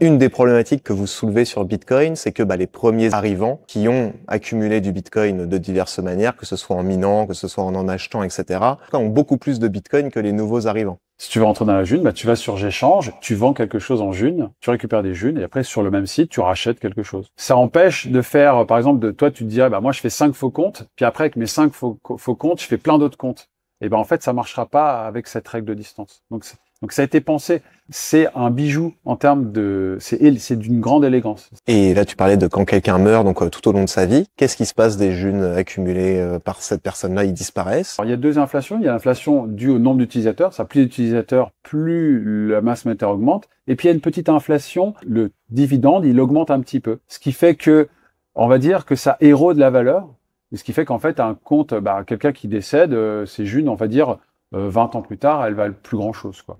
Une des problématiques que vous soulevez sur Bitcoin, c'est que les premiers arrivants qui ont accumulé du Bitcoin de diverses manières, que ce soit en minant, que ce soit en achetant, etc., ont beaucoup plus de Bitcoin que les nouveaux arrivants. Si tu veux rentrer dans la June, tu vas sur Géchange, tu vends quelque chose en June, tu récupères des Junes, et après sur le même site, tu rachètes quelque chose. Ça empêche de faire, par exemple, toi tu te dirais, moi je fais 5 faux comptes, puis après avec mes 5 faux comptes, je fais plein d'autres comptes. Et en fait, ça marchera pas avec cette règle de distance. Donc ça a été pensé. C'est un bijou en termes de, c'est d'une grande élégance. Et là, tu parlais de quand quelqu'un meurt, donc tout au long de sa vie. Qu'est-ce qui se passe des Junes accumulés par cette personne-là? Ils disparaissent? Alors, il y a deux inflations. Il y a l'inflation due au nombre d'utilisateurs. Ça, plus d'utilisateurs, plus la masse monétaire augmente. Et puis il y a une petite inflation. Le dividende, il augmente un petit peu. Ce qui fait que, on va dire que ça érode la valeur. Et ce qui fait qu'en fait, un compte, quelqu'un qui décède, ces Junes, on va dire, 20 ans plus tard, elles valent plus grand-chose, quoi.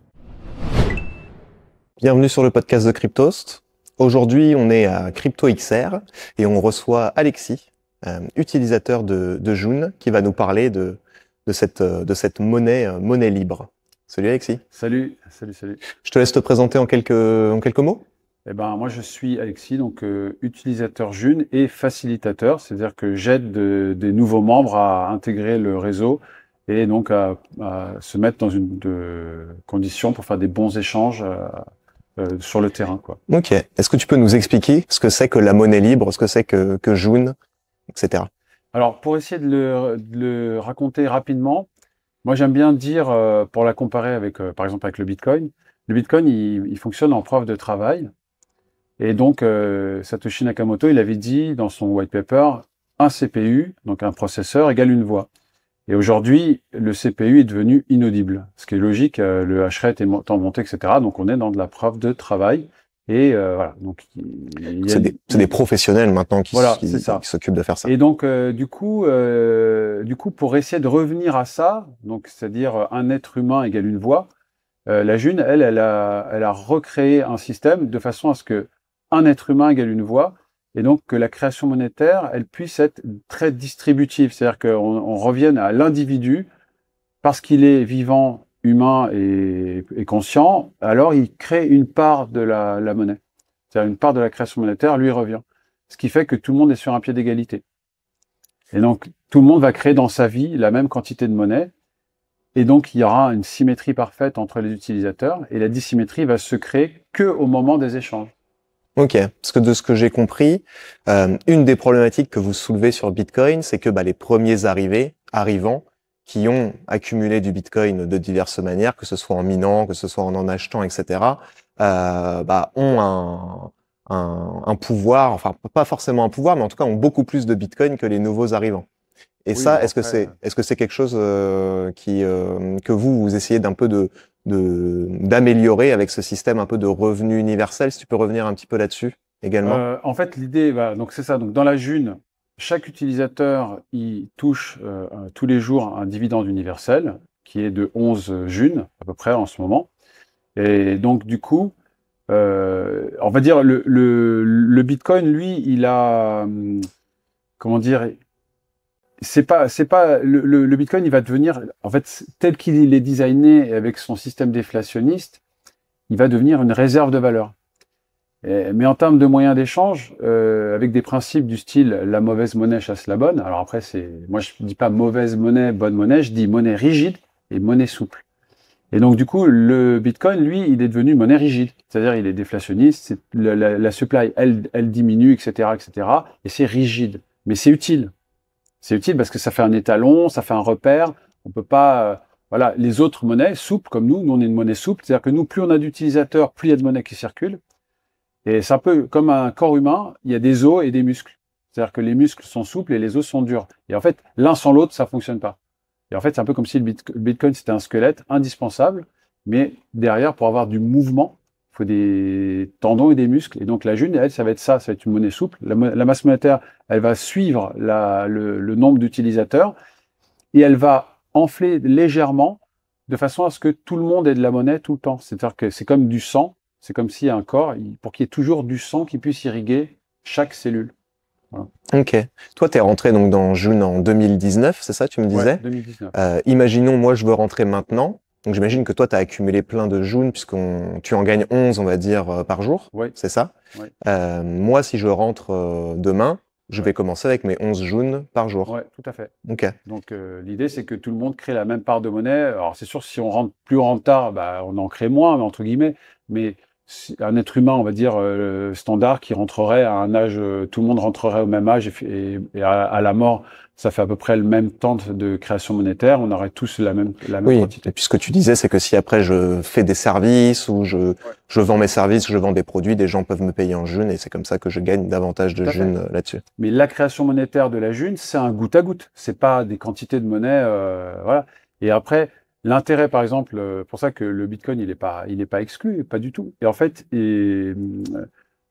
Bienvenue sur le podcast de Cryptost. Aujourd'hui, on est à CryptoXR et on reçoit Alexis, utilisateur de June, qui va nous parler de cette monnaie libre. Salut Alexis. Salut. Je te laisse te présenter en quelques mots. Moi, je suis Alexis, donc utilisateur June et facilitateur, c'est-à-dire que j'aide des nouveaux membres à intégrer le réseau et donc à se mettre dans une condition pour faire des bons échanges sur le terrain, quoi. Ok. Est-ce que tu peux nous expliquer ce que c'est que la monnaie libre, ce que c'est que June, etc. Alors, pour essayer de le raconter rapidement, moi j'aime bien dire, pour la comparer avec, par exemple, avec le Bitcoin. Le Bitcoin, il fonctionne en preuve de travail. Et donc, Satoshi Nakamoto, il avait dit dans son white paper, un CPU, donc un processeur, égale une voix. Et aujourd'hui, le CPU est devenu inaudible. Ce qui est logique, le hash rate étant monté, etc. Donc, on est dans de la preuve de travail. Et voilà. Donc, c'est des professionnels maintenant qui s'occupent de faire ça. Et donc, du coup, pour essayer de revenir à ça, donc c'est-à-dire un être humain égale une voix, la June, elle a recréé un système de façon à ce que un être humain égale une voix, et donc que la création monétaire, elle puisse être très distributive, c'est-à-dire qu'on revienne à l'individu, parce qu'il est vivant, humain et conscient, alors il crée une part de la monnaie. C'est-à-dire une part de la création monétaire lui revient. Ce qui fait que tout le monde est sur un pied d'égalité. Et donc, tout le monde va créer dans sa vie la même quantité de monnaie, et donc il y aura une symétrie parfaite entre les utilisateurs, et la dissymétrie va se créer que au moment des échanges. Ok, parce que de ce que j'ai compris, une des problématiques que vous soulevez sur Bitcoin, c'est que les premiers arrivants, qui ont accumulé du Bitcoin de diverses manières, que ce soit en minant, que ce soit en achetant, etc., ont un pouvoir, enfin pas forcément un pouvoir, mais en tout cas ont beaucoup plus de Bitcoin que les nouveaux arrivants. Et oui, ça, est-ce que c'est quelque chose que vous essayez d'un peu d'améliorer avec ce système un peu de revenu universel? Si tu peux revenir un petit peu là-dessus également. En fait, l'idée, donc c'est ça. Donc dans la June, chaque utilisateur il touche tous les jours un dividende universel qui est de 11 Junes à peu près en ce moment. Et donc du coup, on va dire le Bitcoin, lui, il a comment dire. C'est pas le Bitcoin, il va devenir, en fait, tel qu'il est designé avec son système déflationniste, il va devenir une réserve de valeur. Mais en termes de moyens d'échange, avec des principes du style la mauvaise monnaie chasse la bonne. Alors après, moi je dis pas mauvaise monnaie, bonne monnaie, je dis monnaie rigide et monnaie souple. Et donc du coup, le Bitcoin, lui, il est devenu monnaie rigide, c'est-à-dire il est déflationniste, la supply, elle diminue, etc., et c'est rigide, mais c'est utile. C'est utile parce que ça fait un étalon, ça fait un repère. On peut pas, voilà, les autres monnaies souples comme nous on est une monnaie souple, c'est-à-dire que nous, plus on a d'utilisateurs, plus il y a de monnaie qui circule. Et c'est un peu comme un corps humain, il y a des os et des muscles. C'est-à-dire que les muscles sont souples et les os sont durs. Et en fait, l'un sans l'autre, ça fonctionne pas. Et en fait, c'est un peu comme si le Bitcoin c'était un squelette indispensable, mais derrière, pour avoir du mouvement, il faut des tendons et des muscles. Et donc la June, elle, ça va être une monnaie souple. La masse monétaire, elle va suivre le nombre d'utilisateurs et elle va enfler légèrement de façon à ce que tout le monde ait de la monnaie tout le temps. C'est-à-dire que c'est comme du sang, c'est comme s'il y a un corps, pour qu'il y ait toujours du sang qui puisse irriguer chaque cellule. Voilà. Ok. Toi, tu es rentré donc dans June en 2019, c'est ça, tu me disais? Ouais, 2019. Imaginons, moi, je veux rentrer maintenant. Donc j'imagine que toi, tu as accumulé plein de June, tu en gagnes 11, on va dire, par jour. Oui. C'est ça? Oui. Moi, si je rentre demain, je vais commencer avec mes 11 June par jour. Oui, tout à fait. Ok. Donc l'idée, c'est que tout le monde crée la même part de monnaie. Alors c'est sûr, si on rentre plus en retard, bah, on en crée moins, entre guillemets. Mais un être humain, on va dire, standard, qui rentrerait à un âge, tout le monde rentrerait au même âge et à la mort, ça fait à peu près le même temps de création monétaire. On aurait tous la même Oui, quantité. et puis ce que tu disais, c'est que si après je fais des services ou je vends mes services, je vends des produits, des gens peuvent me payer en June et c'est comme ça que je gagne davantage de June là-dessus. Mais la création monétaire de la June, c'est un goutte à goutte. C'est pas des quantités de monnaie, voilà. Et après, l'intérêt, par exemple, pour ça que le Bitcoin, il est pas exclu, pas du tout. Et en fait,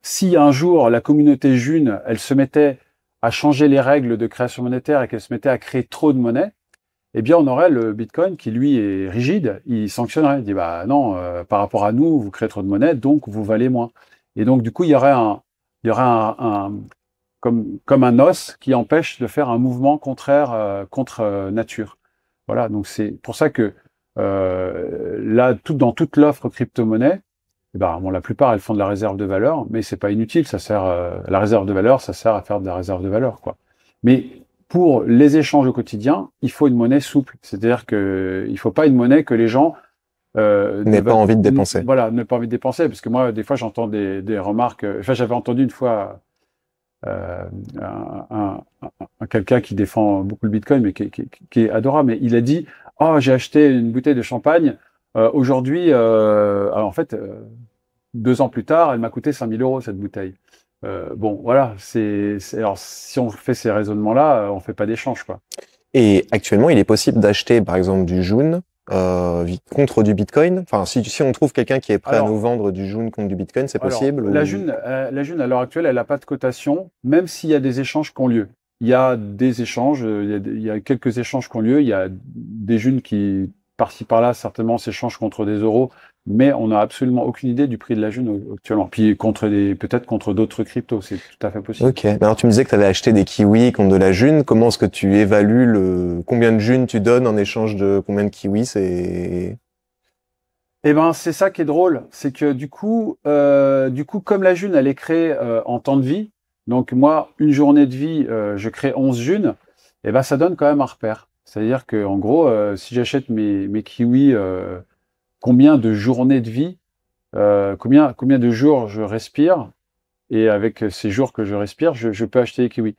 si un jour la communauté June, elle se mettait à changer les règles de création monétaire et qu'elle se mettait à créer trop de monnaie, eh bien, on aurait le Bitcoin qui, lui, est rigide. Il sanctionnerait. Il dit, bah non, par rapport à nous, vous créez trop de monnaie, donc vous valez moins. Et donc, du coup, il y aurait comme un os qui empêche de faire un mouvement contraire contre nature. Voilà, donc c'est pour ça que là, dans toute l'offre crypto-monnaie, eh ben, bon, la plupart elles font de la réserve de valeur, mais c'est pas inutile. Ça sert la réserve de valeur, ça sert à faire de la réserve de valeur, quoi. Mais pour les échanges au quotidien, il faut une monnaie souple. C'est-à-dire que il faut pas une monnaie que les gens n'aient pas envie de dépenser. Voilà, n'aient pas envie de dépenser, parce que moi, des fois, j'entends des remarques. Enfin, j'avais entendu une fois quelqu'un qui défend beaucoup le Bitcoin, mais qui est adorable. Mais il a dit, oh, j'ai acheté une bouteille de champagne. Aujourd'hui, alors en fait, 2 ans plus tard, elle m'a coûté 5 000 € cette bouteille. Bon, voilà. Alors, si on fait ces raisonnements-là, on fait pas d'échange, quoi. Et actuellement, il est possible d'acheter, par exemple, du June contre du Bitcoin. Enfin, si on trouve quelqu'un qui est prêt à nous vendre du June contre du Bitcoin, c'est possible? La June, à l'heure actuelle, elle n'a pas de cotation, même s'il y a des échanges qui ont lieu. Il y a des échanges, il y a quelques échanges qui ont lieu. Il y a des Junes qui, par-ci par-là, certainement s'échangent contre des euros, mais on n'a absolument aucune idée du prix de la June actuellement. Puis peut-être contre d'autres cryptos, c'est tout à fait possible. Ok. Alors tu me disais que tu avais acheté des kiwis contre de la June. Comment est-ce que tu évalues combien de June tu donnes en échange de combien de kiwis? Eh ben, c'est ça qui est drôle, c'est que du coup, comme la June, elle est créée en temps de vie, donc moi, une journée de vie, je crée 11 Junes, eh ben, ça donne quand même un repère. C'est-à-dire que, en gros, si j'achète mes kiwis, combien de journées de vie, combien de jours je respire, et avec ces jours que je respire, je peux acheter des kiwis.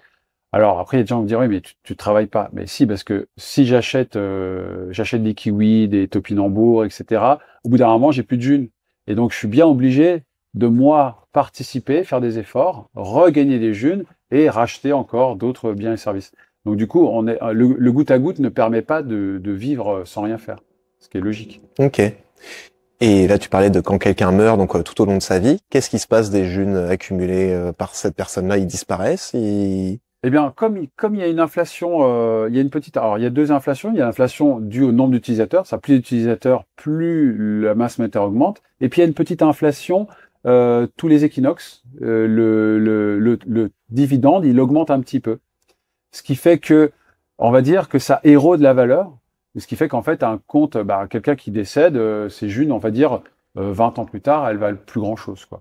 Alors après, il y a des gens qui me diront, oui, mais tu travailles pas. Mais si, parce que si j'achète des kiwis, des topinambours, etc., au bout d'un moment, j'ai plus de June. Et donc, je suis bien obligé de, moi, participer, faire des efforts, regagner des Junes et racheter encore d'autres biens et services. Donc, du coup, le goutte à goutte ne permet pas de vivre sans rien faire, ce qui est logique. Ok. Et là, tu parlais de quand quelqu'un meurt, donc tout au long de sa vie, qu'est-ce qui se passe des Junes accumulés par cette personne-là? Ils disparaissent? Eh bien, comme il y a une inflation, il y a 2 inflations. Il y a l'inflation due au nombre d'utilisateurs. Ça, plus d'utilisateurs, plus la masse monétaire augmente. Et puis, il y a une petite inflation tous les équinoxes. Le dividende, il augmente un petit peu. Ce qui fait que, on va dire que ça érode la valeur. Ce qui fait qu'en fait, un compte, quelqu'un qui décède, c'est June, on va dire, 20 ans plus tard, elle valent plus grand-chose, quoi.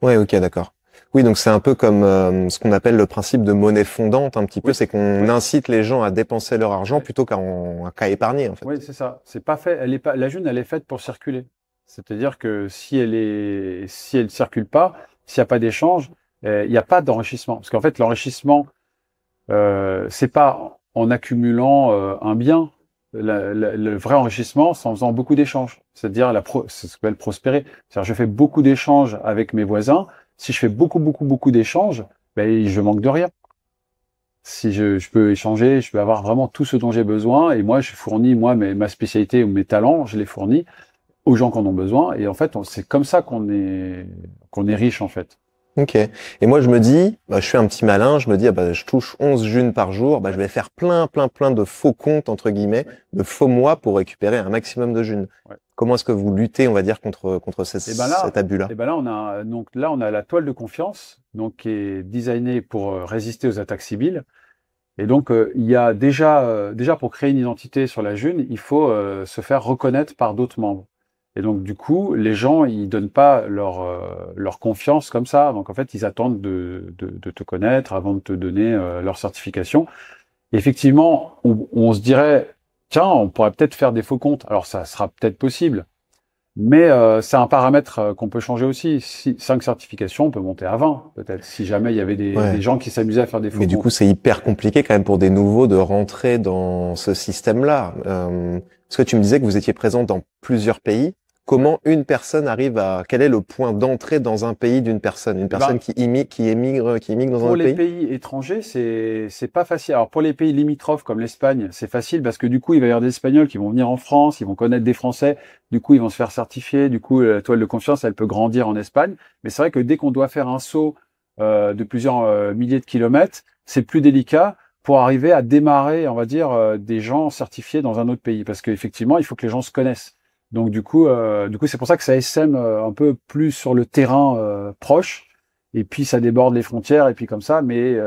Ouais, ok, d'accord. Oui, donc c'est un peu comme ce qu'on appelle le principe de monnaie fondante, un petit peu, c'est qu'on incite les gens à dépenser leur argent plutôt qu'à épargner, en fait. Oui, c'est ça. C'est pas fait. La June, elle est faite pour circuler. C'est-à-dire que si elle circule pas, s'il n'y a pas d'échange, il n'y a pas d'enrichissement. Parce qu'en fait, l'enrichissement, c'est pas en accumulant un bien. Le vrai enrichissement, c'est en faisant beaucoup d'échanges. C'est-à-dire c'est ce qu'on appelle prospérer. C'est-à-dire, je fais beaucoup d'échanges avec mes voisins. Si je fais beaucoup d'échanges, ben, je manque de rien. Si je peux échanger, je peux avoir vraiment tout ce dont j'ai besoin. Et moi, je fournis, ma spécialité ou mes talents, je les fournis aux gens qui en ont besoin. Et en fait, c'est comme ça qu'on est riche, en fait. Ok. Et moi, je me dis, je suis un petit malin, je me dis, je touche 11 Junes par jour, je vais faire plein de faux comptes, entre guillemets, de faux mois pour récupérer un maximum de Junes. Ouais. Comment est-ce que vous luttez, on va dire, contre cet abus-là? Et ben là, on a la toile de confiance, donc qui est designée pour résister aux attaques civiles. Et donc, il y a déjà pour créer une identité sur la June, il faut se faire reconnaître par d'autres membres. Et donc, du coup, les gens, ils donnent pas leur confiance comme ça. Donc, en fait, ils attendent de te connaître avant de te donner leur certification. Et effectivement, on se dirait, tiens, on pourrait peut-être faire des faux comptes. Alors, ça sera peut-être possible. Mais c'est un paramètre qu'on peut changer aussi. 5 certifications, on peut monter à 20, peut-être, si jamais il y avait des gens qui s'amusaient à faire des faux Mais du coup, comptes. c'est hyper compliqué quand même pour des nouveaux de rentrer dans ce système-là. Parce que tu me disais que vous étiez présent dans plusieurs pays. Comment une personne arrive à... Quel est le point d'entrée dans un pays d'une personne? Une personne qui émigre dans un Pour autre les pays? pays étrangers, c'est pas facile. Alors pour les pays limitrophes comme l'Espagne, c'est facile parce que du coup, il va y avoir des Espagnols qui vont venir en France, ils vont connaître des Français, du coup, ils vont se faire certifier, du coup, la toile de confiance, elle peut grandir en Espagne. Mais c'est vrai que dès qu'on doit faire un saut de plusieurs milliers de kilomètres, c'est plus délicat pour arriver à démarrer, on va dire, des gens certifiés dans un autre pays. Parce qu'effectivement, il faut que les gens se connaissent. Donc du coup, c'est pour ça que ça essaime un peu plus sur le terrain proche. Et puis ça déborde les frontières, et puis comme ça. Mais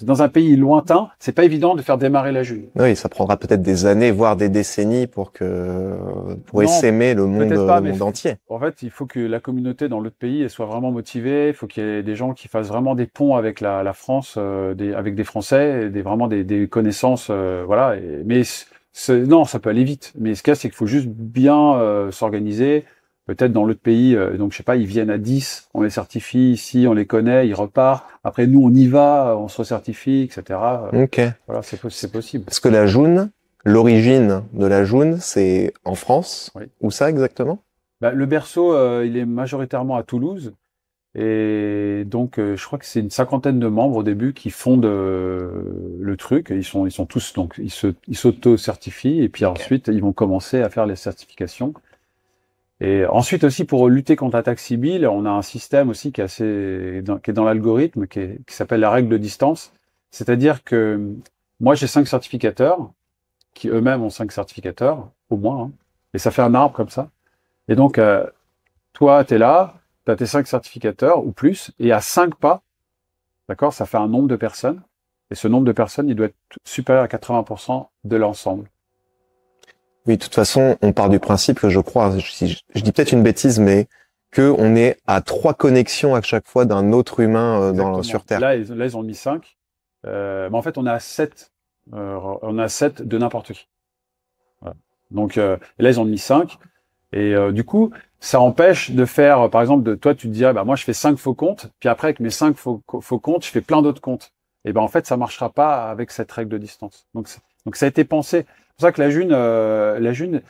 dans un pays lointain, c'est pas évident de faire démarrer la June. Oui, ça prendra peut-être des années, voire des décennies pour Non, essaimer peut-être pas, le mais monde entier. en fait, il faut que la communauté dans l'autre pays elle soit vraiment motivée. Il faut qu'il y ait des gens qui fassent vraiment des ponts avec la France, avec des Français, et vraiment des connaissances, voilà. Mais non, ça peut aller vite. Mais ce qu'il y a, c'est qu'il faut juste bien s'organiser. Peut-être dans l'autre pays, donc je sais pas, ils viennent à 10, on les certifie, ici on les connaît, ils repartent. Après nous on y va, on se recertifie, etc. Ok. Voilà, c'est possible. Parce que la June, l'origine de la June, c'est en France. Oui. Où ça exactement? Bah, le berceau, il est majoritairement à Toulouse. Et donc, je crois que c'est une cinquantaine de membres au début qui fondent le truc. Ils sont tous, donc, ils s'auto-certifient et puis ensuite, ils vont commencer à faire les certifications. Et ensuite aussi, pour lutter contre l'attaque Sibyl, on a un système aussi qui est dans l'algorithme, qui s'appelle la règle de distance. C'est-à-dire que moi, j'ai 5 certificateurs qui eux-mêmes ont 5 certificateurs, au moins, hein. Et ça fait un arbre comme ça. Et donc, toi, tu es là, tu as tes 5 certificateurs ou plus, et à 5 pas, d'accord, ça fait un nombre de personnes. Et ce nombre de personnes, il doit être supérieur à 80% de l'ensemble. Oui, de toute façon, on part du principe que je crois, je dis peut-être une bêtise, mais que on est à 3 connexions à chaque fois d'un autre humain sur Terre. Là, ils ont mis 5. Mais en fait, on est à 7. On a 7 de n'importe qui. Voilà. Donc, et là, ils ont mis 5. Et du coup, ça empêche de faire, par exemple, toi, tu te dirais, bah, moi, je fais 5 faux comptes, puis après, avec mes 5 faux comptes, je fais plein d'autres comptes. Et ben, en fait, ça marchera pas avec cette règle de distance. Donc ça a été pensé. C'est pour ça que la June,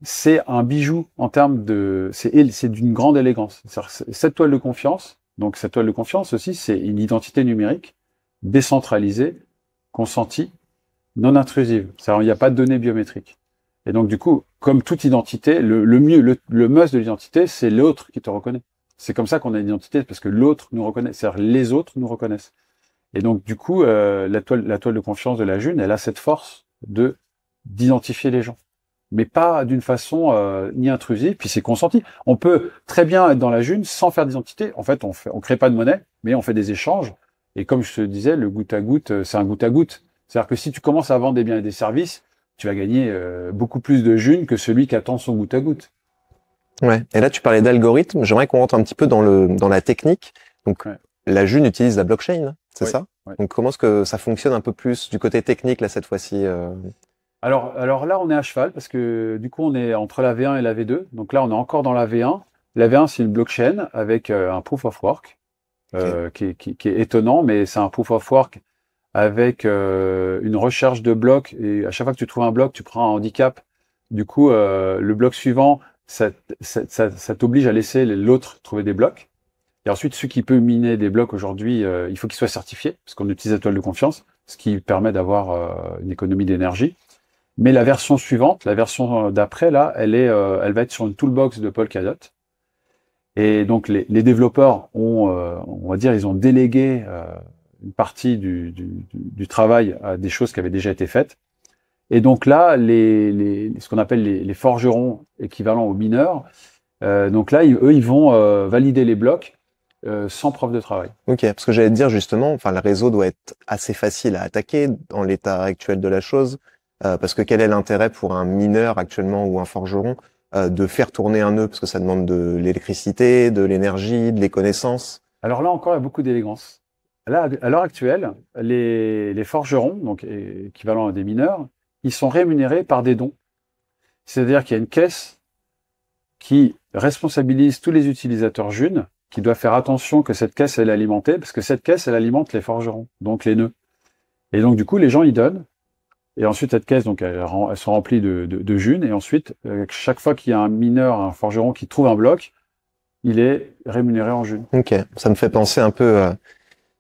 c'est un bijou en termes c'est d'une grande élégance. Cette toile de confiance, donc cette toile de confiance aussi, c'est une identité numérique, décentralisée, consentie, non intrusive. C'est-à-dire, il n'y a pas de données biométriques. Et donc, du coup, comme toute identité, le must de l'identité, c'est l'autre qui te reconnaît. C'est comme ça qu'on a une identité, parce que l'autre nous reconnaît. C'est-à-dire, les autres nous reconnaissent. Et donc, du coup, la toile de confiance de la June, elle a cette force d'identifier les gens. Mais pas d'une façon ni intrusive, puis c'est consenti. On peut très bien être dans la June sans faire d'identité. En fait, on crée pas de monnaie, mais on fait des échanges. Et comme je te disais, le goutte à goutte, c'est un goutte à goutte. C'est-à-dire que si tu commences à vendre des biens et des services, tu vas gagner beaucoup plus de June que celui qui attend son goutte à goutte. Ouais. Et là, tu parlais d'algorithme. J'aimerais qu'on rentre un petit peu dans la technique. Donc, Ouais. la June utilise la blockchain, c'est Oui, ça? oui. Donc, comment est-ce que ça fonctionne un peu plus du côté technique, là, cette fois-ci? Alors là, on est à cheval parce que du coup, on est entre la V1 et la V2. Donc là, on est encore dans la V1. La V1, c'est une blockchain avec un proof of work qui est étonnant, mais c'est un proof of work avec une recherche de blocs. Et à chaque fois que tu trouves un bloc, tu prends un handicap. Du coup, le bloc suivant, ça t'oblige à laisser l'autre trouver des blocs. Et ensuite, celui qui peut miner des blocs aujourd'hui, il faut qu'il soit certifié, parce qu'on utilise la toile de confiance, ce qui permet d'avoir une économie d'énergie. Mais la version suivante, la version d'après, là, elle va être sur une toolbox de Polkadot. Et donc, les développeurs on va dire, ils ont délégué une partie du travail à des choses qui avaient déjà été faites. Et donc là, ce qu'on appelle les forgerons équivalents aux mineurs, donc là, eux, ils vont valider les blocs. sans preuve de travail. Ok, parce que j'allais te dire justement, enfin le réseau doit être assez facile à attaquer dans l'état actuel de la chose, parce que quel est l'intérêt pour un mineur actuellement ou un forgeron de faire tourner un nœud, parce que ça demande de l'électricité, de l'énergie, de les connaissances. Alors là encore, il y a beaucoup d'élégance. Là, à l'heure actuelle, les forgerons, donc équivalent à des mineurs, ils sont rémunérés par des dons. C'est-à-dire qu'il y a une caisse qui responsabilise tous les utilisateurs jeunes, qui doivent faire attention que cette caisse, elle est alimentée, parce que cette caisse, elle alimente les forgerons, donc les nœuds. Et donc, du coup, les gens, ils donnent. Et ensuite, cette caisse, donc, elles sont remplies de june. Et ensuite, chaque fois qu'il y a un mineur, un forgeron qui trouve un bloc, il est rémunéré en june. Ok, ça me fait penser un peu,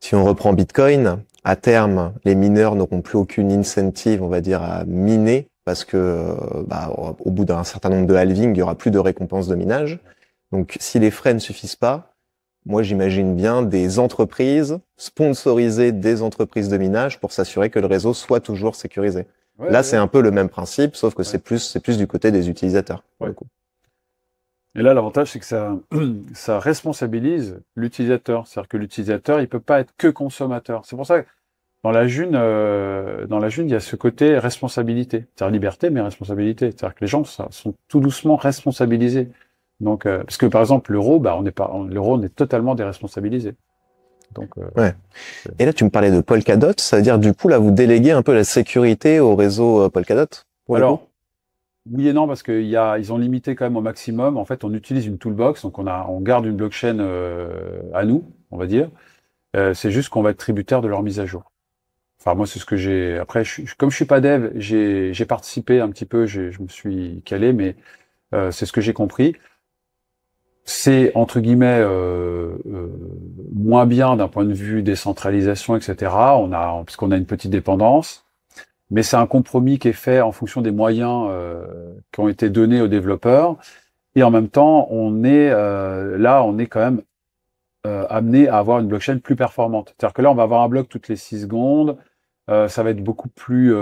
si on reprend Bitcoin, à terme, les mineurs n'auront plus aucune incentive, on va dire, à miner, parce que au bout d'un certain nombre de halving, il y aura plus de récompenses de minage. Donc, si les frais ne suffisent pas, moi, j'imagine bien des entreprises sponsoriser des entreprises de minage pour s'assurer que le réseau soit toujours sécurisé. Ouais, là, ouais. c'est un peu le même principe, sauf que c'est plus du côté des utilisateurs. Pour Ouais. le coup. Et là, l'avantage, c'est que ça responsabilise l'utilisateur. C'est-à-dire que l'utilisateur, il peut pas être que consommateur. C'est pour ça que dans la June, il y a ce côté responsabilité. C'est-à-dire liberté, mais responsabilité. C'est-à-dire que les gens sont tout doucement responsabilisés. Donc, parce que par exemple, l'euro, l'euro, on est totalement déresponsabilisé. Donc, Ouais. Et là, tu me parlais de Polkadot, ça veut dire du coup, là, vous déléguez un peu la sécurité au réseau Polkadot pour le coup. alors, oui et non, parce ils ont limité quand même au maximum. En fait, on utilise une toolbox, donc on garde une blockchain à nous, on va dire. C'est juste qu'on va être tributaire de leur mise à jour. Enfin, moi, c'est ce que j'ai. Après, comme je suis pas dev, j'ai participé un petit peu, je me suis calé, mais c'est ce que j'ai compris. C'est entre guillemets moins bien d'un point de vue décentralisation, etc. Puisqu'on a une petite dépendance, mais c'est un compromis qui est fait en fonction des moyens qui ont été donnés aux développeurs. Et en même temps, on est quand même amené à avoir une blockchain plus performante. C'est-à-dire que là, on va avoir un bloc toutes les 6 secondes. Ça va être beaucoup plus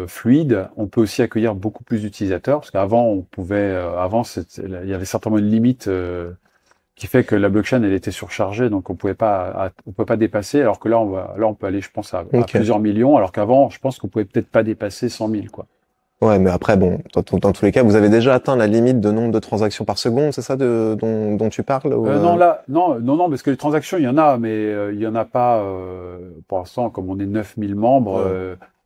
fluide. On peut aussi accueillir beaucoup plus d'utilisateurs parce qu'avant, il y avait certainement une limite qui fait que la blockchain elle était surchargée, donc on pouvait pas dépasser. Alors que là, on peut aller, je pense, à plusieurs millions. Alors qu'avant, je pense qu'on pouvait peut-être pas dépasser 100 000, quoi. Ouais, mais après, bon, dans tous les cas, vous avez déjà atteint la limite de nombre de transactions par seconde, c'est ça dont tu parles ou, non, parce que les transactions, il y en a, mais il y en a pas, pour l'instant, comme on est 9000 membres,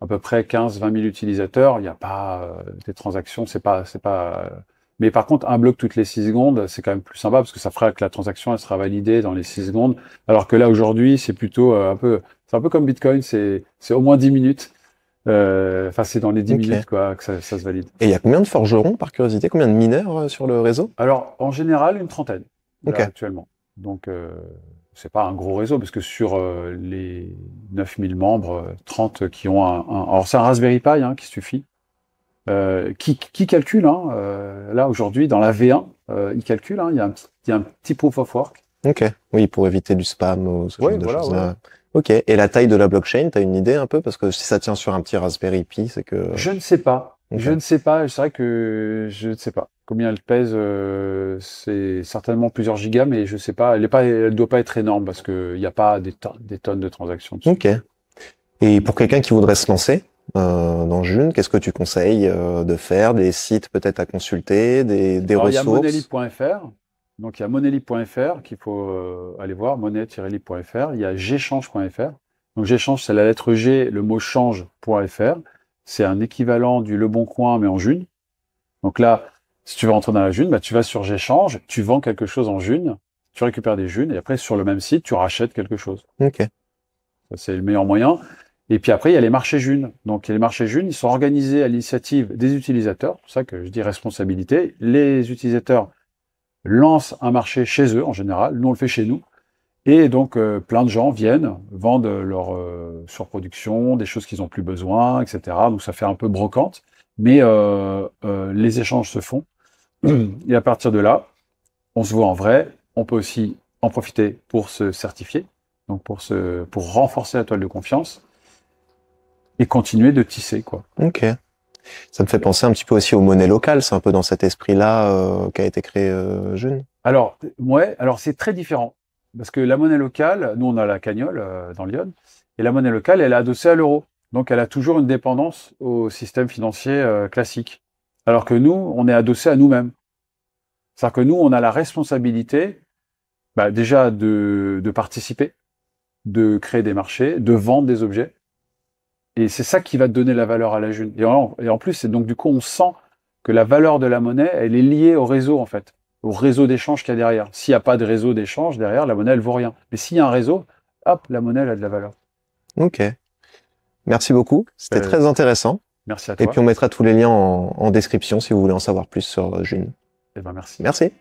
à peu près 15-20 000 utilisateurs, il n'y a pas des transactions, c'est pas. Mais par contre, un bloc toutes les 6 secondes, c'est quand même plus sympa parce que ça fera que la transaction, elle sera validée dans les 6 secondes. Alors que là, aujourd'hui, c'est plutôt c'est un peu comme Bitcoin, c'est au moins 10 minutes. Enfin, c'est dans les 10 minutes quoi, que ça se valide. Et il y a combien de forgerons, par curiosité, combien de mineurs sur le réseau? Alors, en général, une trentaine, là, actuellement. Donc, c'est pas un gros réseau, parce que sur les 9000 membres, 30 qui ont alors, c'est un Raspberry Pi qui suffit. Qui calcule, là, aujourd'hui, dans la V1, il calcule, il y a un petit proof of work. Ok, oui, pour éviter du spam ou ce genre de choses. Ouais. Ok, et la taille de la blockchain, t'as une idée un peu? Parce que si ça tient sur un petit Raspberry Pi, c'est que... Je ne sais pas. Okay. Je ne sais pas. C'est vrai que je ne sais pas combien elle pèse. C'est certainement plusieurs gigas, mais je sais pas. Elle doit pas être énorme parce que il n'y a pas des tonnes de transactions dessus. Ok. Et pour quelqu'un qui voudrait se lancer dans June, qu'est-ce que tu conseilles de faire? Des sites peut-être à consulter, des ressources? Il y a monelib.fr. Donc il y a monelib.fr qu'il faut aller voir, monnaie-lib.fr. Il y a géchange.fr. Donc géchange, c'est la lettre G, le mot change.fr. C'est un équivalent du Leboncoin, mais en June. Donc là, si tu veux rentrer dans la June, tu vas sur Géchange, tu vends quelque chose en June, tu récupères des Junes, et après, sur le même site, tu rachètes quelque chose. Ok. Ça, c'est le meilleur moyen. Et puis après, il y a les marchés June. Donc les marchés June, ils sont organisés à l'initiative des utilisateurs. C'est pour ça que je dis responsabilité. Les utilisateurs lancent un marché chez eux, en général. Nous, on le fait chez nous. Et donc, plein de gens viennent, vendent leur surproduction, des choses qu'ils n'ont plus besoin, etc. Donc, ça fait un peu brocante. Mais les échanges se font. Et à partir de là, on se voit en vrai. On peut aussi en profiter pour se certifier, donc pour renforcer la toile de confiance et continuer de tisser, quoi. Ok. Ça me fait penser un petit peu aussi aux monnaies locales. C'est un peu dans cet esprit-là qu'a été créé June. Alors, ouais. Alors, c'est très différent. parce que la monnaie locale, nous on a la Cagnole dans Lyon, et la monnaie locale, elle est adossée à l'euro. Donc elle a toujours une dépendance au système financier classique. Alors que nous, on est adossé à nous-mêmes. C'est-à-dire que nous, on a la responsabilité déjà de participer, de créer des marchés, de vendre des objets. Et c'est ça qui va donner la valeur à la June. Et en plus, donc du coup, on sent que la valeur de la monnaie, elle est liée au réseau, en fait, au réseau d'échange qu'il y a derrière. S'il n'y a pas de réseau d'échange derrière, la monnaie, elle vaut rien. Mais s'il y a un réseau, hop, la monnaie, elle a de la valeur. Ok. Merci beaucoup. C'était très intéressant. Merci à toi. Et puis, on mettra tous les liens en description si vous voulez en savoir plus sur June. Eh ben, merci. Merci.